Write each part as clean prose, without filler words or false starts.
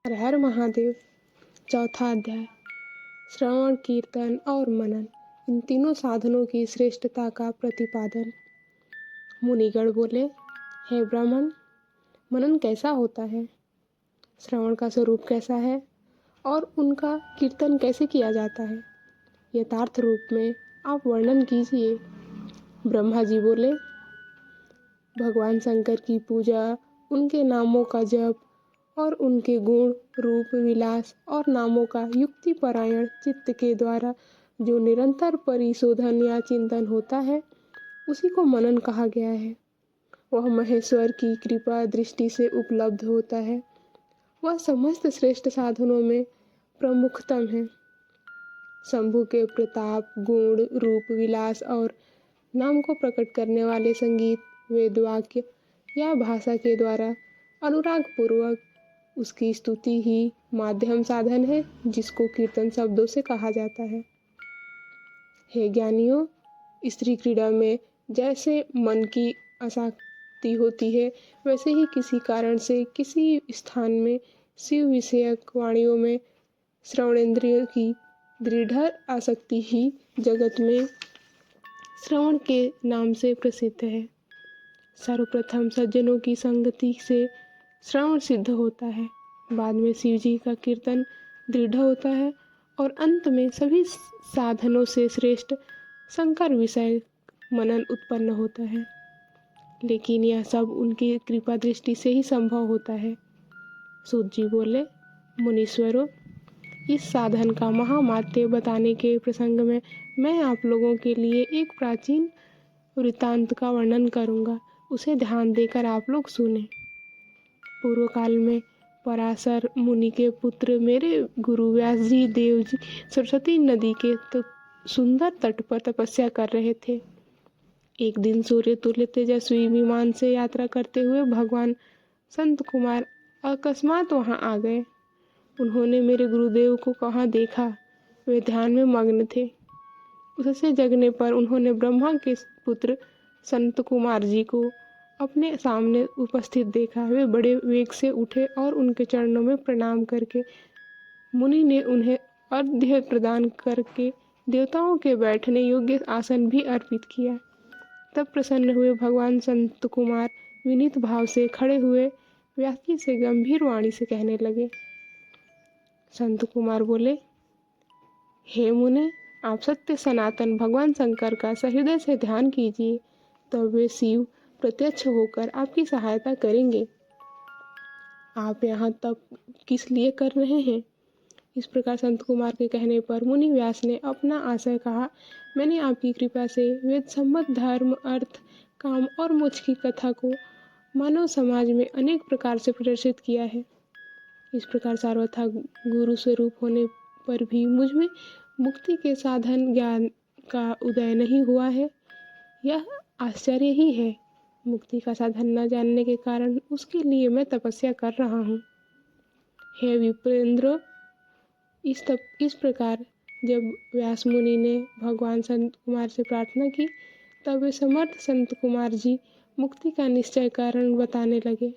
हर हर महादेव। चौथा अध्याय। श्रवण, कीर्तन और मनन, इन तीनों साधनों की श्रेष्ठता का प्रतिपादन। मुनिगण बोले, हे ब्राह्मण, मनन कैसा होता है, श्रवण का स्वरूप कैसा है और उनका कीर्तन कैसे किया जाता है, यथार्थ रूप में आप वर्णन कीजिए। ब्रह्मा जी बोले, भगवान शंकर की पूजा, उनके नामों का जप और उनके गुण, रूप, विलास और नामों का युक्तिपरायण चित्त के द्वारा जो निरंतर परिशोधन या चिंतन होता है, उसी को मनन कहा गया है। वह महेश्वर की कृपा दृष्टि से उपलब्ध होता है। वह समस्त श्रेष्ठ साधनों में प्रमुखतम है। शंभु के प्रताप, गुण, रूप, विलास और नाम को प्रकट करने वाले संगीत, वेद वाक्य या भाषा के द्वारा अनुराग पूर्वक उसकी स्तुति ही माध्यम साधन है, जिसको कीर्तन शब्दों से कहा जाता है। हे ज्ञानियों, स्त्री क्रीड़ा में जैसे मन की आसक्ति होती है, वैसे ही किसी कारण से किसी स्थान में शिव विषयक वाणियों में श्रवणेंद्रियों की दृढ़ आसक्ति ही जगत में श्रवण के नाम से प्रसिद्ध है। सर्वप्रथम सज्जनों की संगति से श्रवण सिद्ध होता है, बाद में शिव जी का कीर्तन दृढ़ होता है और अंत में सभी साधनों से श्रेष्ठ शंकर विषय मनन उत्पन्न होता है। लेकिन यह सब उनकी कृपा दृष्टि से ही संभव होता है। सूत जी बोले, मुनीश्वरों, इस साधन का महामात्य बताने के प्रसंग में मैं आप लोगों के लिए एक प्राचीन वृत्तांत का वर्णन करूंगा। उसे ध्यान देकर आप लोग सुने। पूर्व काल में पराशर मुनि के पुत्र मेरे गुरु व्यास जी देव जी सरस्वती नदी के सुंदर तट पर तपस्या कर रहे थे। एक दिन सूर्य तुल्य तेजस्वी विमान से यात्रा करते हुए भगवान संत कुमार अकस्मात वहां आ गए। उन्होंने मेरे गुरुदेव को कहाँ देखा, वे ध्यान में मग्न थे। उससे जगने पर उन्होंने ब्रह्मा के पुत्र संत कुमार जी को अपने सामने उपस्थित देखा। वे बड़े वेग से उठे और उनके चरणों में प्रणाम करके मुनि ने उन्हें अर्घ्य प्रदान करके देवताओं के बैठने योग्य आसन भी अर्पित किया। तब प्रसन्न हुए भगवान संत कुमार विनीत भाव से खड़े हुए व्यास जी से गंभीर वाणी से कहने लगे। संत कुमार बोले, हे मुने, आप सत्य सनातन भगवान शंकर का सहृदय से ध्यान कीजिए, तब वे शिव प्रत्यक्ष होकर आपकी सहायता करेंगे। आप यहाँ तप किस लिए कर रहे हैं? इस प्रकार संत कुमार के कहने पर मुनि व्यास ने अपना आशय कहा। मैंने आपकी कृपा से वेद सम्मत धर्म, अर्थ, काम और मोक्ष की कथा को मानव समाज में अनेक प्रकार से प्रदर्शित किया है। इस प्रकार सर्वथा गुरु स्वरूप होने पर भी मुझ में मुक्ति के साधन ज्ञान का उदय नहीं हुआ है। यह आश्चर्य ही है। मुक्ति का साधन न जानने के कारण उसके लिए मैं तपस्या कर रहा हूँ। हे विप्रेंद्र, इस प्रकार जब व्यास मुनि ने भगवान संत कुमार से प्रार्थना की, तब वे समर्थ संत कुमार जी मुक्ति का निश्चय कारण बताने लगे।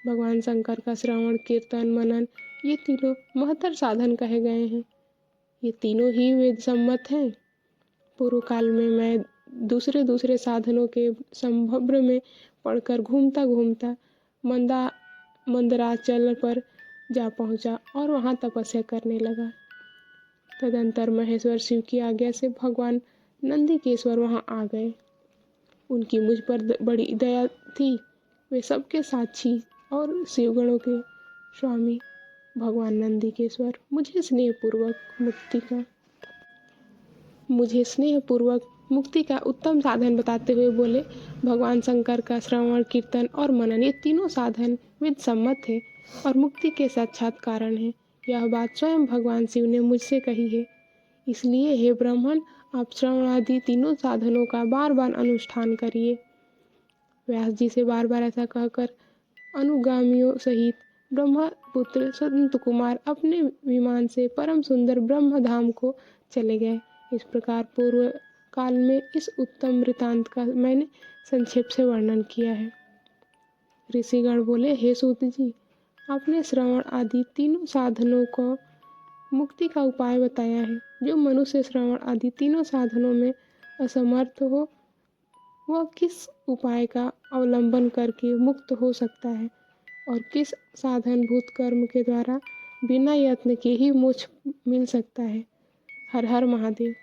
भगवान शंकर का श्रवण, कीर्तन, मनन, ये तीनों महत्तर साधन कहे गए हैं। ये तीनों ही वेद सम्मत हैं। पूर्व काल में मैं दूसरे साधनों के संभ्रम में पढ़कर घूमता घूमता मंदराचल पर जा पहुंचा और वहां तपस्या करने लगा। तदंतर महेश्वर शिव की आज्ञा से भगवान नंदीकेश्वर वहां आ गए। उनकी मुझ पर बड़ी दया थी। वे सबके साक्षी और शिवगणों के स्वामी भगवान नंदीकेश्वर मुझे स्नेहपूर्वक मुक्ति का उत्तम साधन बताते हुए बोले, भगवान शंकर का श्रवण, कीर्तन और मनन, ये तीनों साधन वेद सम्मत है और मुक्ति के साक्षात कारण है। यह बात स्वयं भगवान शिव ने मुझसे कही है। इसलिए हे ब्राह्मण, आप श्रवण आदि तीनों साधनों का बार बार अनुष्ठान करिए। व्यास जी से बार बार ऐसा कहकर अनुगामियों सहित ब्रह्मपुत्र संत कुमार अपने विमान से परम सुंदर ब्रह्म धाम को चले गए। इस प्रकार पूर्व काल में इस उत्तम वृत्तांत का मैंने संक्षेप से वर्णन किया है। ऋषिगण बोले, हे सूत जी, आपने श्रवण आदि तीनों साधनों को मुक्ति का उपाय बताया है। जो मनुष्य श्रवण आदि तीनों साधनों में असमर्थ हो, वह किस उपाय का अवलंबन करके मुक्त हो सकता है और किस साधनभूत कर्म के द्वारा बिना यत्न के ही मोक्ष मिल सकता है। हर हर महादेव।